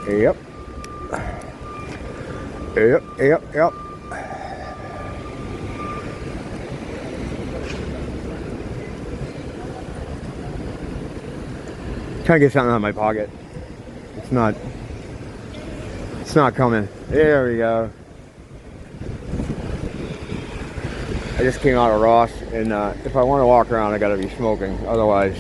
Yep. Yep, yep, yep. Trying to get something out of my pocket. It's not coming. There we go. I just came out of Ross, and if I want to walk around, I gotta be smoking. Otherwise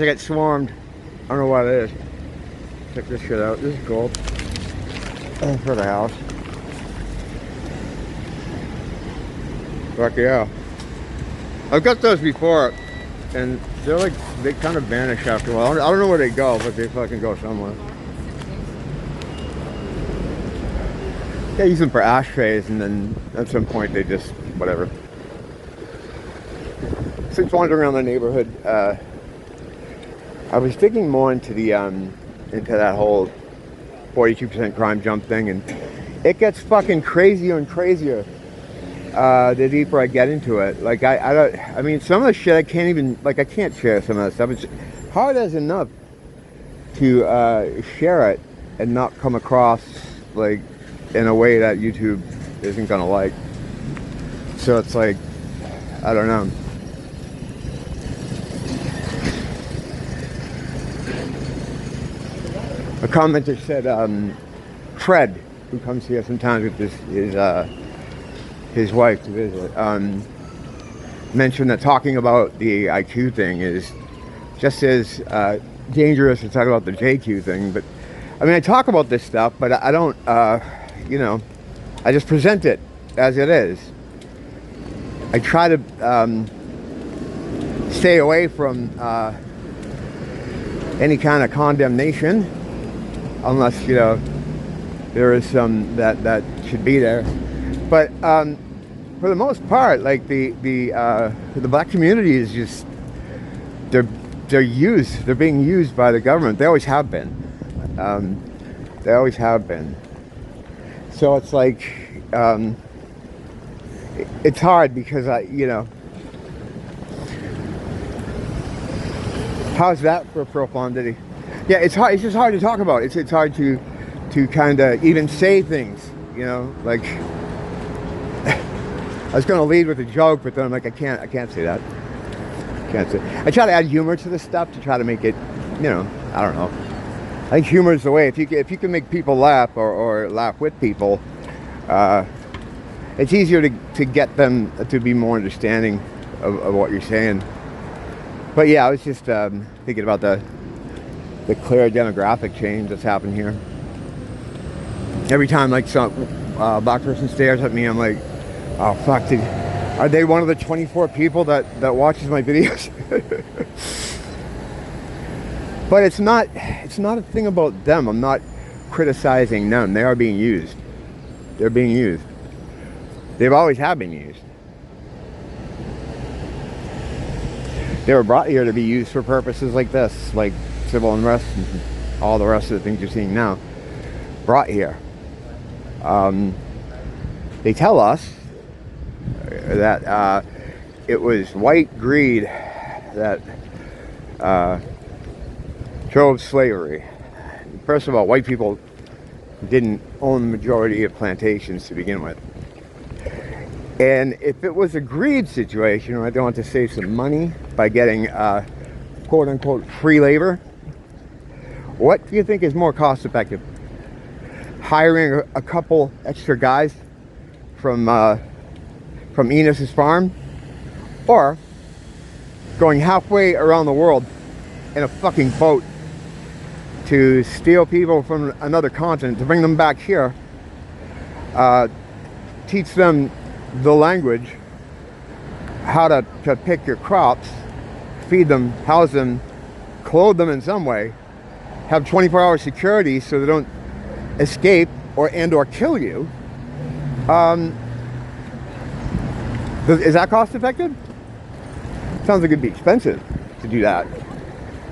I get swarmed. I don't know what it is. Check this shit out. This is gold. For the house. Fuck yeah. I've got those before, and they're like, they kind of vanish after a while. I don't know where they go, but they fucking go somewhere. Yeah, I use them for ashtrays, and then at some point they just, whatever. Since wandering around the neighborhood, I was digging more into the into that whole 42% crime jump thing, and it gets fucking crazier and crazier the deeper I get into it. Like I mean, some of the shit I can't even, like, I can't share some of that stuff. It's hard as enough to share it and not come across like in a way that YouTube isn't gonna like. So it's like, I don't know. A commenter said, Fred, who comes here sometimes with his wife to visit, mentioned that talking about the IQ thing is just as dangerous as talking about the JQ thing. But I mean, I talk about this stuff, but I don't, you know, I just present it as it is. I try to stay away from any kind of condemnation, unless, you know, there is some that should be there. But for the most part, like the black community is just, they're being used by the government. They always have been. They always have been. So it's like, it's hard because you know, how's that for profundity? Yeah, it's hard. It's just hard to talk about. It's hard to kind of even say things. You know, like I was going to lead with a joke, but then I'm like, I can't say that. Can't say. I try to add humor to this stuff to try to make it, you know, I don't know. I think humor is the way. If you can make people laugh or laugh with people, it's easier to get them to be more understanding of what you're saying. But yeah, I was just thinking about the clear demographic change that's happened here. Every time like some black person stares at me, I'm like, oh fuck, are they one of the 24 people that watches my videos? But it's not a thing about them. I'm not criticizing them. They are being used. They're being used. They've always have been used. They were brought here to be used for purposes like this, like civil unrest and all the rest of the things you're seeing now. Brought here. They tell us that it was white greed that drove slavery. First of all, white people didn't own the majority of plantations to begin with. And if it was a greed situation, or they want to save some money by getting quote unquote free labor, what do you think is more cost effective? Hiring a couple extra guys from Enos's farm, or going halfway around the world in a fucking boat to steal people from another continent, to bring them back here, teach them the language, how to pick your crops, feed them, house them, clothe them in some way, have 24-hour security so they don't escape or kill you. Is that cost effective? Sounds like it'd be expensive to do that,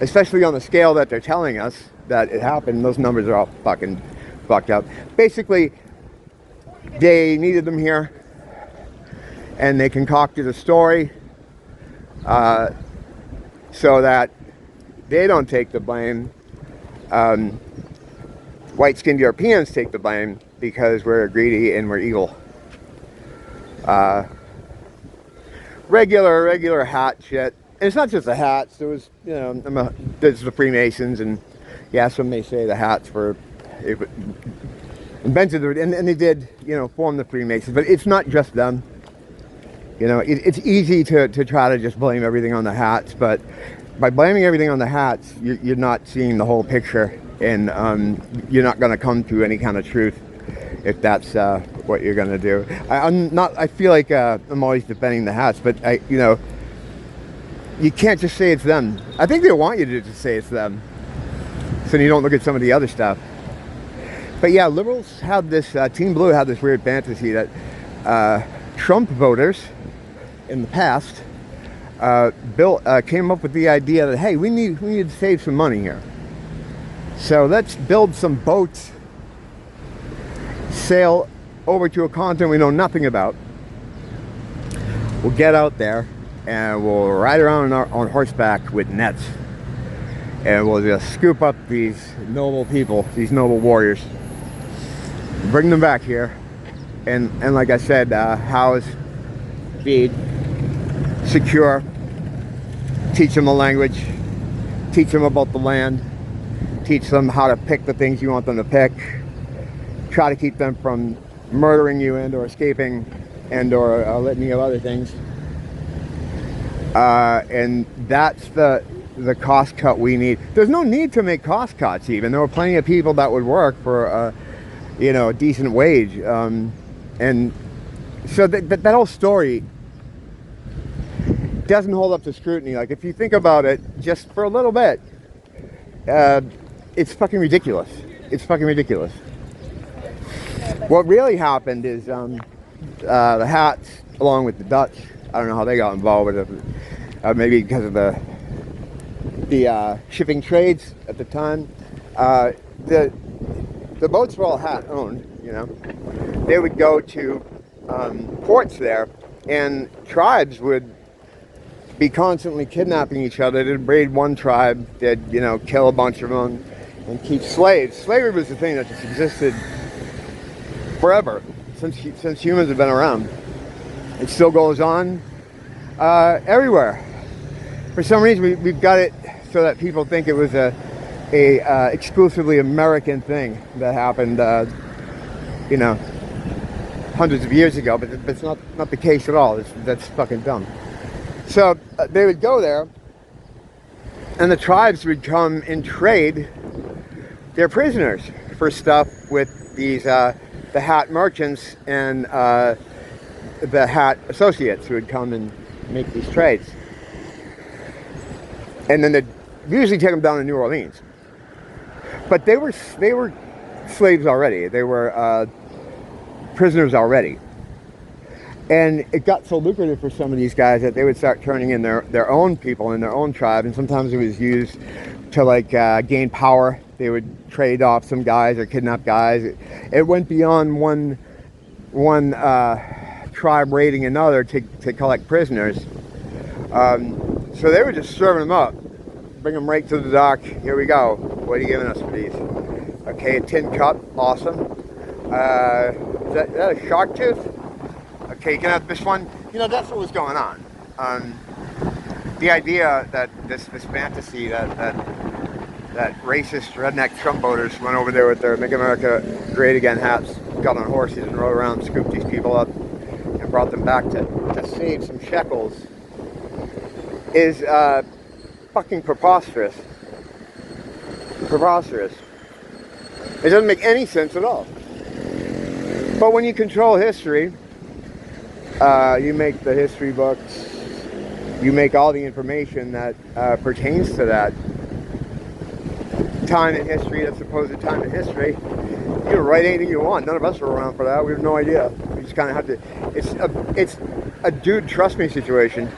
especially on the scale that they're telling us that it happened. Those numbers are all fucking fucked up. Basically, they needed them here, and they concocted a story so that they don't take the blame. White-skinned Europeans take the blame because we're greedy and we're evil. Regular hat shit. And it's not just the hats. There was, there's the Freemasons, and yeah, some may say the hats were invented, and they did, form the Freemasons. But it's not just them. It's easy to try to just blame everything on the hats, but by blaming everything on the hats, you're not seeing the whole picture, and you're not going to come to any kind of truth if that's what you're going to do. I feel like I'm always defending the hats, but you can't just say it's them. I think they want you to just say it's them, so you don't look at some of the other stuff. But yeah, liberals have this, Team Blue had this weird fantasy that Trump voters in the past came up with the idea that, hey, we need to save some money here. So let's build some boats, sail over to a continent we know nothing about. We'll get out there and we'll ride around on horseback with nets. And we'll just scoop up these noble people, these noble warriors, bring them back here. And like I said, house, feed, secure, teach them the language, teach them about the land, teach them how to pick the things you want them to pick, try to keep them from murdering you and or escaping and or a litany of other things. And that's the cost cut we need. There's no need to make cost cuts even. There were plenty of people that would work for a decent wage. And so that whole story doesn't hold up to scrutiny. Like, if you think about it just for a little bit, it's fucking ridiculous. It's fucking ridiculous. What really happened is the hats, along with the Dutch, I don't know how they got involved with it. Maybe because of the shipping trades at the time. The boats were all hat owned. They would go to ports there, and tribes would be constantly kidnapping each other. They'd raid one tribe, they'd kill a bunch of them, and keep slaves. Slavery was the thing that just existed forever, since humans have been around. It still goes on everywhere. For some reason, we've got it so that people think it was a exclusively American thing that happened, hundreds of years ago. But it's not the case at all. That's fucking dumb. So they would go there, and the tribes would come and trade their prisoners for stuff with these the hat merchants and the hat associates who would come and make these trades. And then they'd usually take them down to New Orleans. But they were slaves already. They were prisoners already. And it got so lucrative for some of these guys that they would start turning in their own people in their own tribe. And sometimes it was used to gain power. They would trade off some guys or kidnap guys. It went beyond one tribe raiding another to collect prisoners. So they were just serving them up. Bring them right to the dock. Here we go. What are you giving us for these? Okay, a tin cup. Awesome. Is that a shark tooth? Okay, you can have this one. That's what was going on. The idea that this fantasy that racist redneck Trump voters went over there with their Make America Great Again hats, got on horses and rode around, scooped these people up, and brought them back to save some shekels is fucking preposterous. Preposterous. It doesn't make any sense at all. But when you control history, you make the history books, you make all the information that pertains to that time in history, that supposed time in history. You can write anything you want. None of us were around for that. We have no idea. We just kind of have to. It's a dude trust me situation.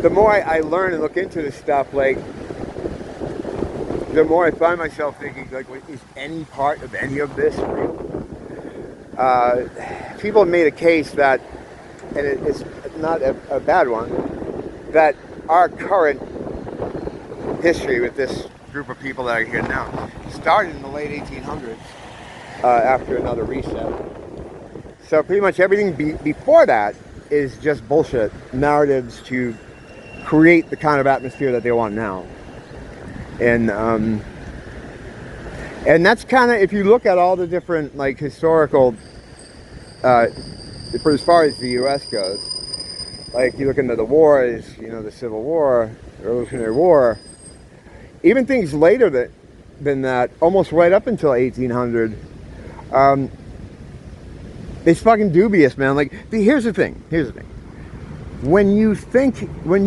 The more I learn and look into this stuff, the more I find myself thinking, is any part of any of this real? People have made a case that, and it's not a bad one, that our current history with this group of people that are here now started in the late 1800s after another reset. So pretty much everything before that is just bullshit narratives to create the kind of atmosphere that they want now. And that's kind of, if you look at all the different like historical, for as far as the U.S. goes, like you look into the wars, you know, the Civil War, the Revolutionary War, even things later than that, almost right up until 1800, it's fucking dubious, man. Like, here's the thing. When you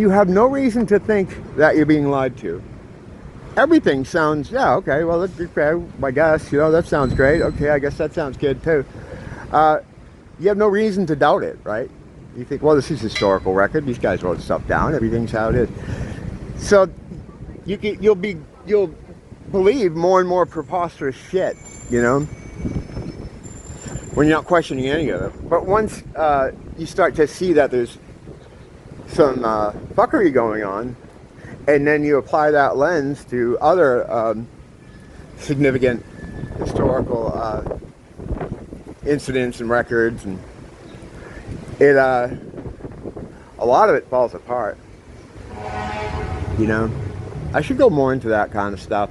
have no reason to think that you're being lied to, everything sounds, yeah, okay, well, that's okay, I guess, you know, that sounds great. Okay, I guess that sounds good too. You have no reason to doubt it, right? You think, well, this is historical record. These guys wrote stuff down. Everything's how it is. So you'll believe more and more preposterous shit, you know, when you're not questioning any of it. But once you start to see that there's some fuckery going on, and then you apply that lens to other significant historical incidents and records, and it a lot of it falls apart, you know. I should go more into that kind of stuff.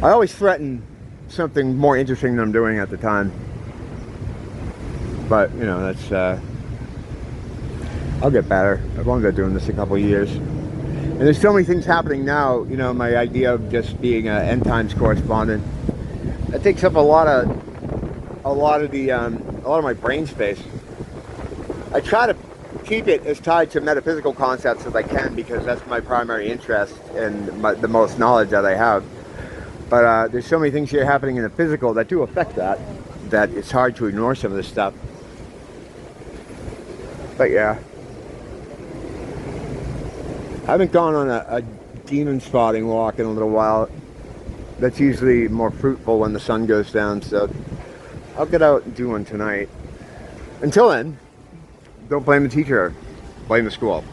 I always threaten something more interesting than I'm doing at the time, but you know, that's I'll get better. I've only been doing this a couple of years, and there's so many things happening now. You know, my idea of just being an end times correspondent, that takes up a lot of my brain space. I try to keep it as tied to metaphysical concepts as I can, because that's my primary interest and the most knowledge that I have. But there's so many things here happening in the physical that do affect that it's hard to ignore some of this stuff. But yeah, I haven't gone on a demon spotting walk in a little while. That's usually more fruitful when the sun goes down, so I'll get out and do one tonight. Until then, don't blame the teacher, blame the school.